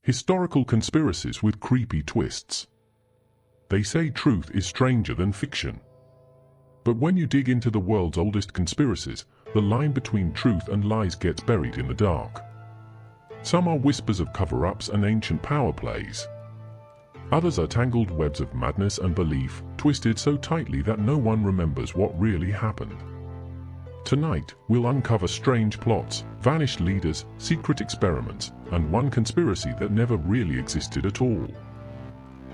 Historical conspiracies with creepy twists. They say truth is stranger than fiction. But when you dig into the world's oldest conspiracies, the line between truth and lies gets buried in the dark. Some are whispers of cover-ups and ancient power plays. Others are tangled webs of madness and belief, twisted so tightly that no one remembers what really happened. Tonight, we'll uncover strange plots, vanished leaders, secret experiments, and one conspiracy that never really existed at all.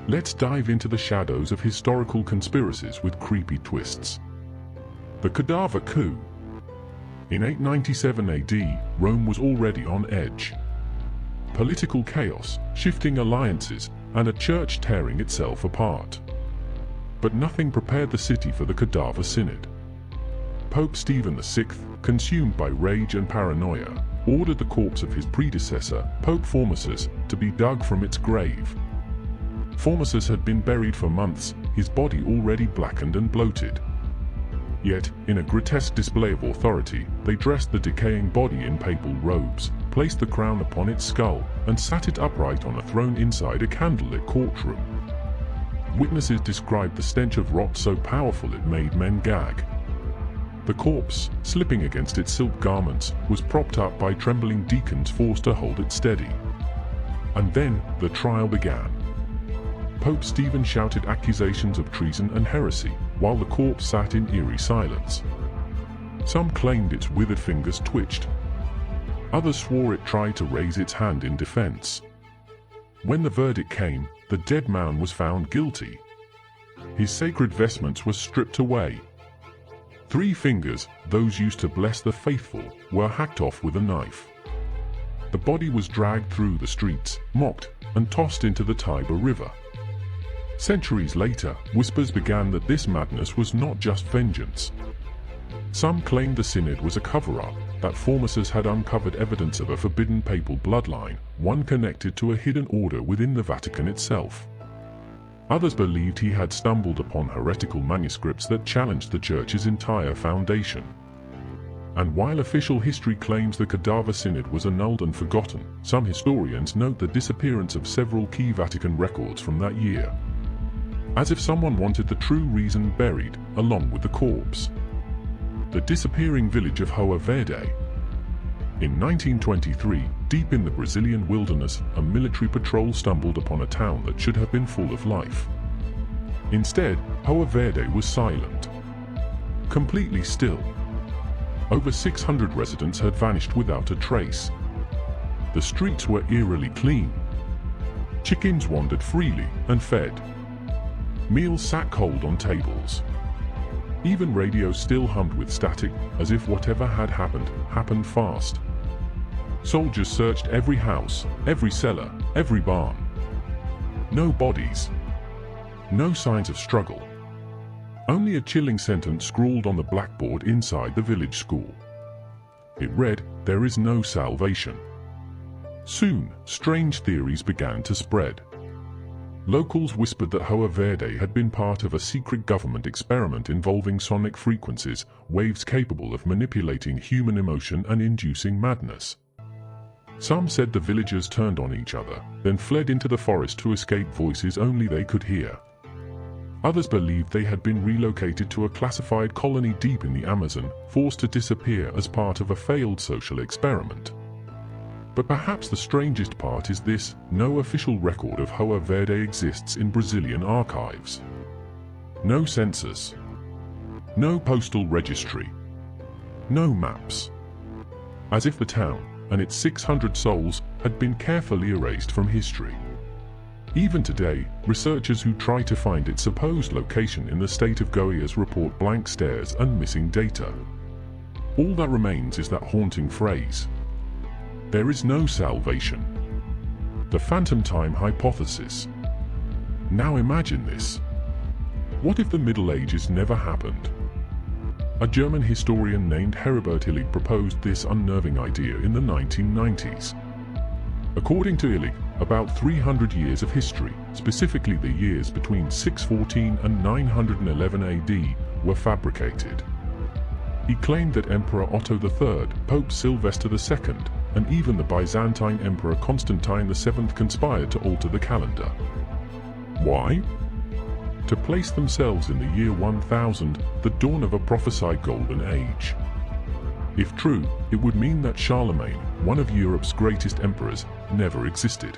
Let's dive into the shadows of historical conspiracies with creepy twists. The Cadaver Coup. In 897 AD, Rome was already on edge. Political chaos, shifting alliances, and a church tearing itself apart. But nothing prepared the city for the Cadaver Synod. Pope Stephen VI, consumed by rage and paranoia, ordered the corpse of his predecessor, Pope Formosus, to be dug from its grave. Formosus had been buried for months, his body already blackened and bloated. Yet, in a grotesque display of authority, they dressed the decaying body in papal robes, placed the crown upon its skull, and sat it upright on a throne inside a candlelit courtroom. Witnesses described the stench of rot so powerful it made men gag. The corpse, slipping against its silk garments, was propped up by trembling deacons forced to hold it steady. And then, the trial began. Pope Stephen shouted accusations of treason and heresy, while the corpse sat in eerie silence. Some claimed its withered fingers twitched. Others swore it tried to raise its hand in defense. When the verdict came, the dead man was found guilty. His sacred vestments were stripped away. 3 fingers, those used to bless the faithful, were hacked off with a knife. The body was dragged through the streets, mocked, and tossed into the Tiber River. Centuries later, whispers began that this madness was not just vengeance. Some claimed the synod was a cover-up, that Formosus had uncovered evidence of a forbidden papal bloodline, one connected to a hidden order within the Vatican itself. Others believed he had stumbled upon heretical manuscripts that challenged the Church's entire foundation. And while official history claims the Cadaver Synod was annulled and forgotten, some historians note the disappearance of several key Vatican records from that year. As if someone wanted the true reason buried, along with the corpse. The disappearing village of Hoa Verde. In 1923, deep in the Brazilian wilderness, a military patrol stumbled upon a town that should have been full of life. Instead, Hoa Verde was silent. Completely still. Over 600 residents had vanished without a trace. The streets were eerily clean. Chickens wandered freely and fed. Meals sat cold on tables. Even radio still hummed with static, as if whatever had happened fast. Soldiers searched every house, every cellar, every barn. No bodies. No signs of struggle. Only a chilling sentence scrawled on the blackboard inside the village school. It read, "There is no salvation." Soon, strange theories began to spread. Locals whispered that Hoa Verde had been part of a secret government experiment involving sonic frequencies, waves capable of manipulating human emotion and inducing madness. Some said the villagers turned on each other, then fled into the forest to escape voices only they could hear. Others believed they had been relocated to a classified colony deep in the Amazon, forced to disappear as part of a failed social experiment. But perhaps the strangest part is this: no official record of Hoa Verde exists in Brazilian archives. No census. No postal registry. No maps. As if the town, and its 600 souls, had been carefully erased from history. Even today, researchers who try to find its supposed location in the state of Goiás report blank stares and missing data. All that remains is that haunting phrase: "There is no salvation." The phantom time hypothesis. Now imagine this. What if the Middle Ages never happened? A German historian named Heribert Illig proposed this unnerving idea in the 1990s. According to Illig, about 300 years of history, specifically the years between 614 and 911 AD, were fabricated. He claimed that Emperor Otto III, Pope Sylvester II, and even the Byzantine Emperor Constantine VII conspired to alter the calendar. Why? To place themselves in the year 1000, the dawn of a prophesied golden age. If true, it would mean that Charlemagne, one of Europe's greatest emperors, never existed.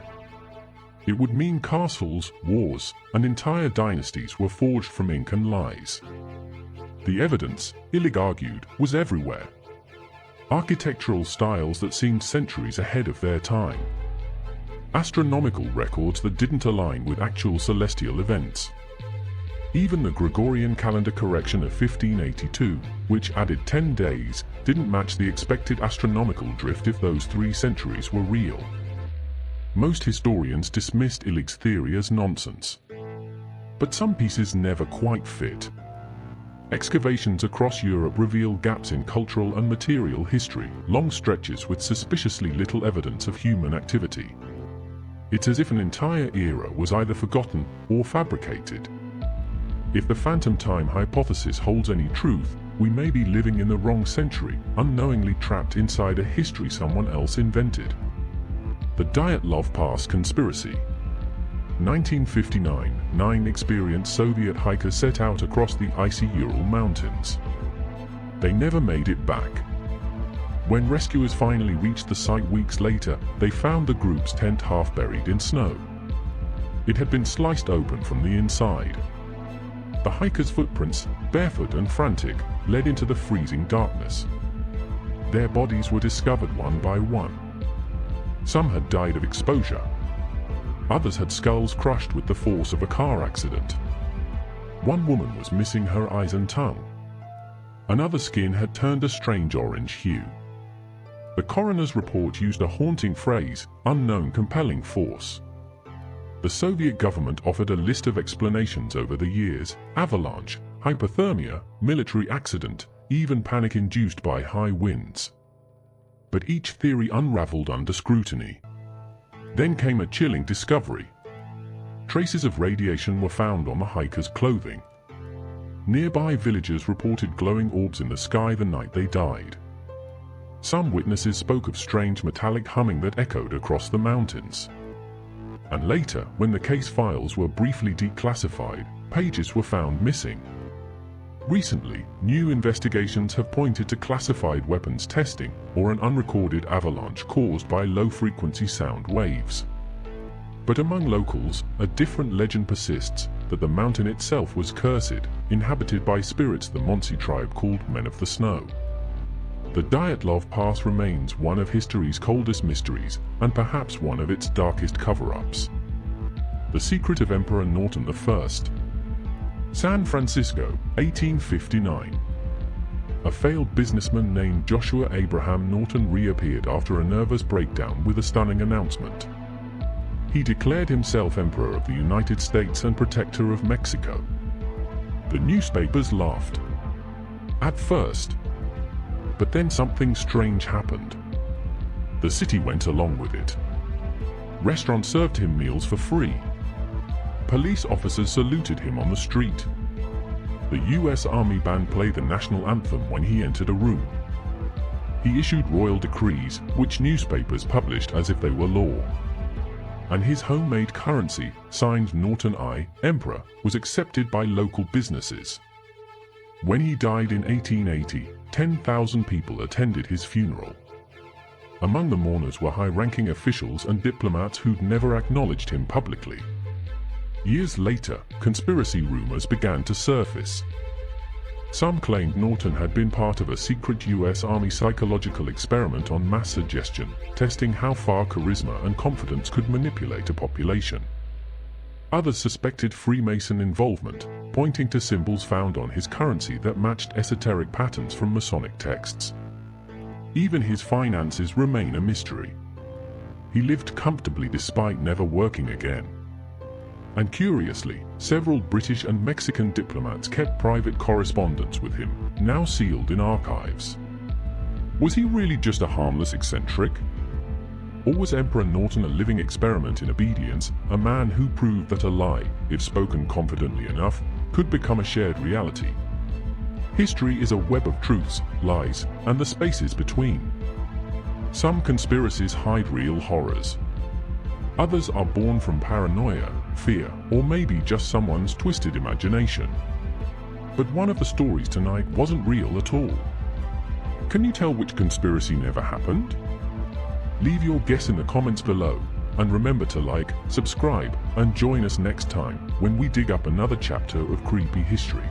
It would mean castles, wars, and entire dynasties were forged from ink and lies. The evidence, Illig argued, was everywhere. Architectural styles that seemed centuries ahead of their time. Astronomical records that didn't align with actual celestial events. Even the Gregorian calendar correction of 1582, which added 10 days, didn't match the expected astronomical drift if those 3 centuries were real. Most historians dismissed Illig's theory as nonsense. But some pieces never quite fit. Excavations across Europe reveal gaps in cultural and material history, long stretches with suspiciously little evidence of human activity. It's as if an entire era was either forgotten or fabricated. If the phantom time hypothesis holds any truth, we may be living in the wrong century, unknowingly trapped inside a history someone else invented. The Dyatlov Pass Conspiracy. 1959, 9 experienced Soviet hikers set out across the icy Ural Mountains. They never made it back. When rescuers finally reached the site weeks later, they found the group's tent half buried in snow. It had been sliced open from the inside. The hikers' footprints, barefoot and frantic, led into the freezing darkness. Their bodies were discovered one by one. Some had died of exposure. Others had skulls crushed with the force of a car accident. One woman was missing her eyes and tongue. Another's skin had turned a strange orange hue. The coroner's report used a haunting phrase, unknown compelling force. The Soviet government offered a list of explanations over the years: avalanche, hypothermia, military accident, even panic induced by high winds. But each theory unraveled under scrutiny. Then came a chilling discovery. Traces of radiation were found on the hikers' clothing. Nearby villagers reported glowing orbs in the sky the night they died. Some witnesses spoke of strange metallic humming that echoed across the mountains. And later, when the case files were briefly declassified, pages were found missing. Recently, new investigations have pointed to classified weapons testing or an unrecorded avalanche caused by low-frequency sound waves. But among locals, a different legend persists that the mountain itself was cursed, inhabited by spirits the Monsi tribe called Men of the Snow. The Dyatlov Pass remains one of history's coldest mysteries, and perhaps one of its darkest cover-ups. The Secret of Emperor Norton I. San Francisco, 1859. A failed businessman named Joshua Abraham Norton reappeared after a nervous breakdown with a stunning announcement. He declared himself Emperor of the United States and Protector of Mexico. The newspapers laughed. At first. But then something strange happened. The city went along with it. Restaurants served him meals for free. Police officers saluted him on the street. The U.S. Army band played the national anthem when he entered a room. He issued royal decrees, which newspapers published as if they were law. And his homemade currency, signed Norton I, Emperor, was accepted by local businesses. When he died in 1880, 10,000 people attended his funeral. Among the mourners were high-ranking officials and diplomats who'd never acknowledged him publicly. Years later, conspiracy rumors began to surface. Some claimed Norton had been part of a secret U.S. Army psychological experiment on mass suggestion, testing how far charisma and confidence could manipulate a population. Others suspected Freemason involvement, pointing to symbols found on his currency that matched esoteric patterns from Masonic texts. Even his finances remain a mystery. He lived comfortably despite never working again. And curiously, several British and Mexican diplomats kept private correspondence with him, now sealed in archives. Was he really just a harmless eccentric? Or was Emperor Norton a living experiment in obedience, a man who proved that a lie, if spoken confidently enough, could become a shared reality? History is a web of truths, lies, and the spaces between. Some conspiracies hide real horrors. Others are born from paranoia, fear, or maybe just someone's twisted imagination. But one of the stories tonight wasn't real at all. Can you tell which conspiracy never happened? Leave your guess in the comments below, and remember to like, subscribe, and join us next time when we dig up another chapter of creepy history.